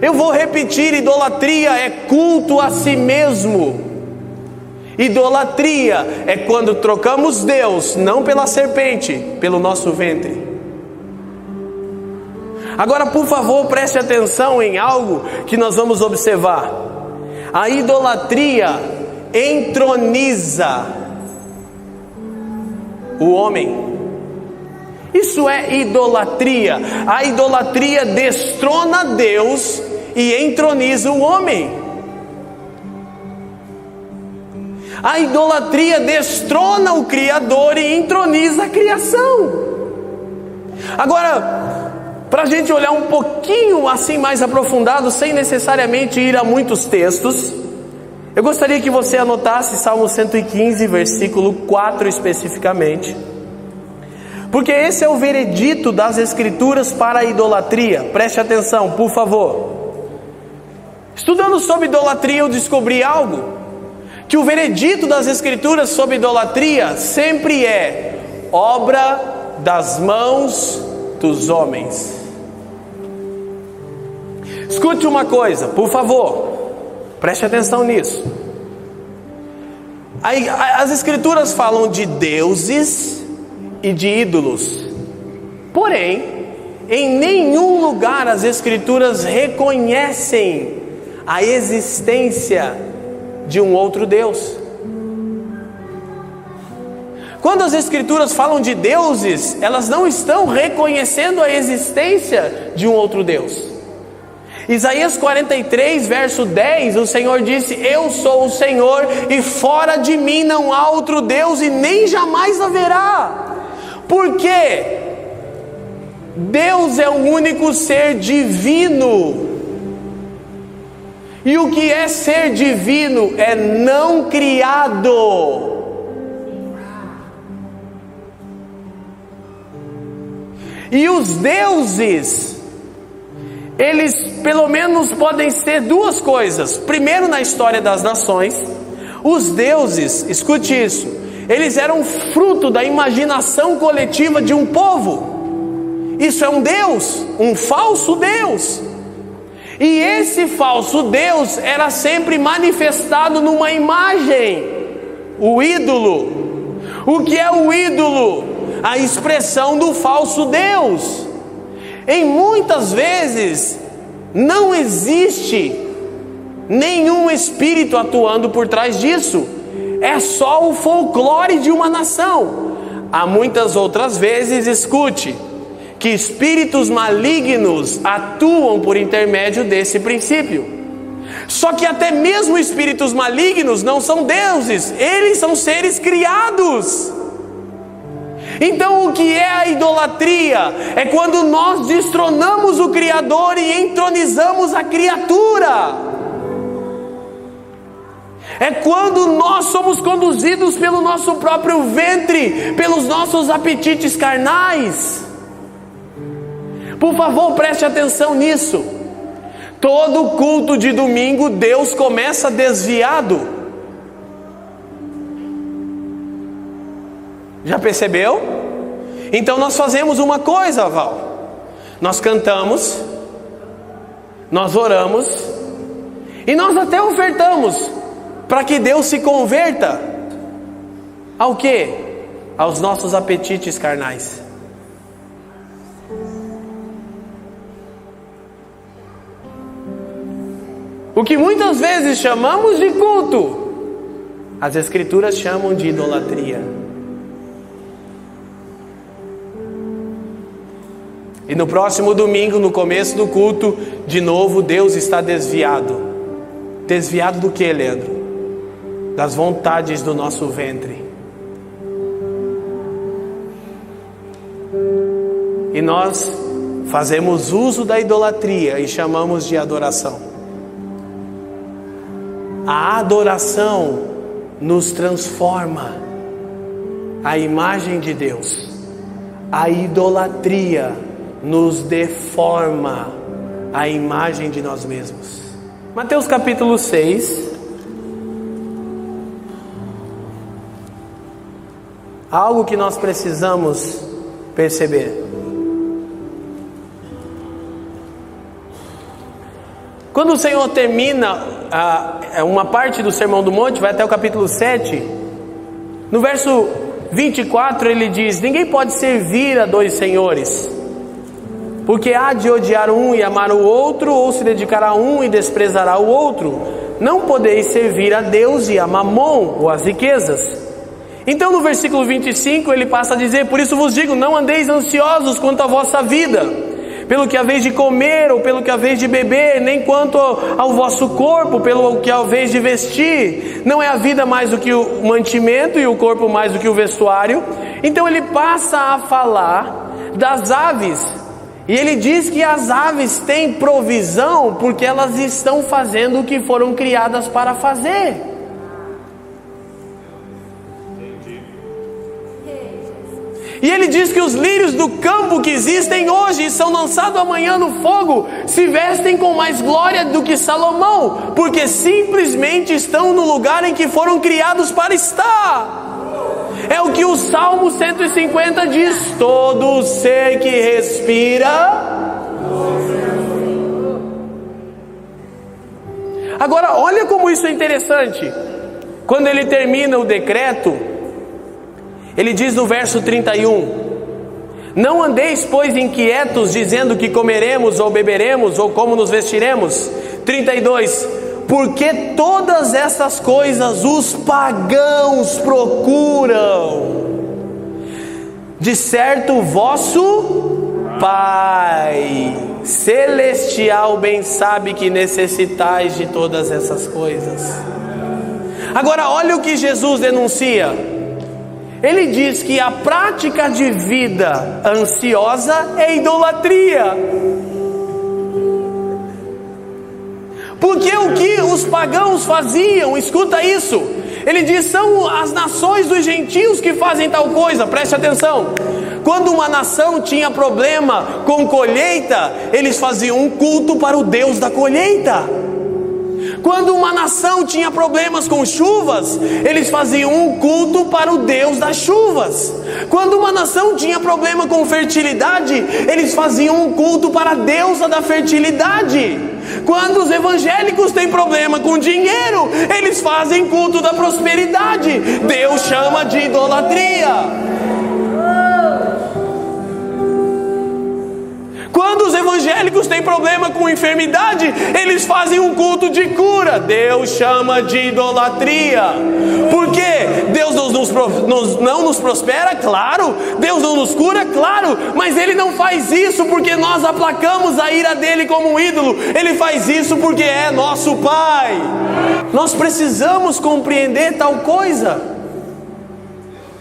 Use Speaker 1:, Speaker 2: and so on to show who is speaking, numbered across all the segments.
Speaker 1: Eu vou repetir: idolatria é culto a si mesmo. Idolatria é quando trocamos Deus, não pela serpente, pelo nosso ventre. Agora, por favor, preste atenção em algo que nós vamos observar. A idolatria entroniza o homem. Isso é idolatria. A idolatria destrona Deus e entroniza o homem. A idolatria destrona o Criador e entroniza a criação. Agora, para a gente olhar um pouquinho assim mais aprofundado, sem necessariamente ir a muitos textos, eu gostaria que você anotasse Salmo 115, versículo 4 especificamente, porque esse é o veredito das Escrituras para a idolatria. Preste atenção, por favor. Estudando sobre idolatria, eu descobri algo, que o veredito das Escrituras sobre idolatria sempre é obra das mãos dos homens. Escute uma coisa, por favor, preste atenção nisso. As Escrituras falam de deuses e de ídolos, porém, em nenhum lugar as Escrituras reconhecem a existência de um outro Deus. Quando as Escrituras falam de deuses, elas não estão reconhecendo a existência de um outro Deus. Isaías 43, verso 10, o Senhor disse: eu sou o Senhor e fora de mim não há outro Deus e nem jamais haverá. Por quê? Deus é o único ser divino. E o que é ser divino? É não criado. E os deuses, eles pelo menos podem ser duas coisas. Primeiro, na história das nações, os deuses, escute isso, eles eram fruto da imaginação coletiva de um povo. Isso é um Deus, um falso Deus. E esse falso Deus era sempre manifestado numa imagem, o ídolo. O que é o ídolo? A expressão do falso Deus. Em muitas vezes não existe nenhum espírito atuando por trás disso. É só o folclore de uma nação. Há muitas outras vezes, escute, que espíritos malignos atuam por intermédio desse princípio. Só que até mesmo espíritos malignos não são deuses, eles são seres criados. Então o que é a idolatria? É quando nós destronamos o Criador e entronizamos a criatura. É quando nós somos conduzidos pelo nosso próprio ventre, pelos nossos apetites carnais. Por favor, preste atenção nisso. Todo culto de domingo, Deus começa desviado. Já percebeu? Então nós fazemos uma coisa, Val. Nós cantamos, nós oramos e nós até ofertamos para que Deus se converta ao quê? Aos nossos apetites carnais. O que muitas vezes chamamos de culto, as Escrituras chamam de idolatria. E no próximo domingo, no começo do culto, de novo Deus está desviado. Desviado do que, Leandro? Das vontades do nosso ventre. E nós fazemos uso da idolatria e chamamos de adoração. A adoração nos transforma à imagem de Deus. A idolatria nos deforma à imagem de nós mesmos. Mateus capítulo 6. Algo que nós precisamos perceber. Quando o Senhor termina uma parte do Sermão do Monte, vai até o capítulo 7, no verso 24 ele diz: ninguém pode servir a dois senhores, porque há de odiar um e amar o outro, ou se dedicará a um e desprezará o outro. Não podeis servir a Deus e a Mamon, ou as riquezas. Então no versículo 25 ele passa a dizer: por isso vos digo, não andeis ansiosos quanto à vossa vida, pelo que haveis de comer, ou pelo que haveis de beber, nem quanto ao vosso corpo, pelo que haveis de vestir. Não é a vida mais do que o mantimento, e o corpo mais do que o vestuário? Então ele passa a falar das aves, e ele diz que as aves têm provisão, porque elas estão fazendo o que foram criadas para fazer. E ele diz que os lírios do campo que existem hoje e são lançados amanhã no fogo, se vestem com mais glória do que Salomão, porque simplesmente estão no lugar em que foram criados para estar. É o que o Salmo 150 diz: todo ser que respira. Agora olha como isso é interessante. Quando ele termina o decreto, ele diz no verso 31: não andeis, pois, inquietos, dizendo que comeremos ou beberemos, ou como nos vestiremos. 32: porque todas essas coisas os pagãos procuram. De certo vosso Pai Celestial bem sabe que necessitais de todas essas coisas. Agora olha o que Jesus denuncia. Ele diz que a prática de vida ansiosa é idolatria. Porque o que os pagãos faziam, escuta isso, ele diz, são as nações dos gentios que fazem tal coisa. Preste atenção. Quando uma nação tinha problema com colheita, eles faziam um culto para o Deus da colheita. Quando uma nação tinha problemas com chuvas, eles faziam um culto para o Deus das chuvas. Quando uma nação tinha problema com fertilidade, eles faziam um culto para a deusa da fertilidade. Quando os evangélicos têm problema com dinheiro, eles fazem culto da prosperidade. Deus chama de idolatria. Quando os evangélicos têm problema com enfermidade, eles fazem um culto de cura. Deus chama de idolatria. Por quê? Deus não nos prospera? Claro. Deus não nos cura? Claro. Mas Ele não faz isso porque nós aplacamos a ira dEle como um ídolo. Ele faz isso porque é nosso Pai. Nós precisamos compreender tal coisa.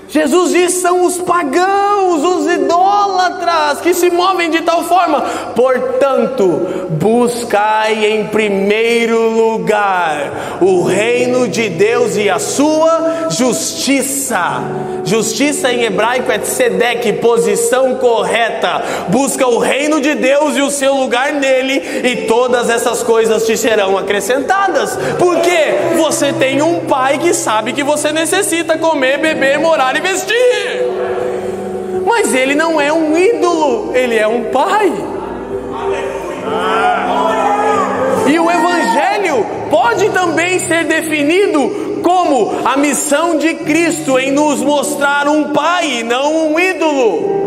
Speaker 1: Jesus diz: são os pagãos, os idólatras que se movem de tal forma. Portanto, buscai em primeiro lugar o reino de Deus e a sua justiça. Justiça em hebraico é tzedek, posição correta. Busca o reino de Deus e o seu lugar nele, e todas essas coisas te serão acrescentadas. Porque você tem um Pai que sabe que você necessita comer, beber, morar e vestir. Mas Ele não é um ídolo, Ele é um Pai. E o Evangelho pode também ser definido como a missão de Cristo em nos mostrar um Pai e não um ídolo.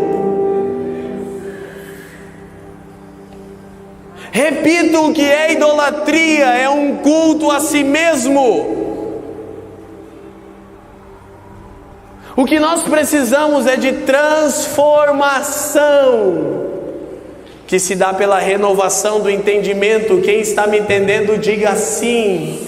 Speaker 1: Repito, o que é idolatria é um culto a si mesmo. O que nós precisamos é de transformação, que se dá pela renovação do entendimento. Quem está me entendendo, diga sim.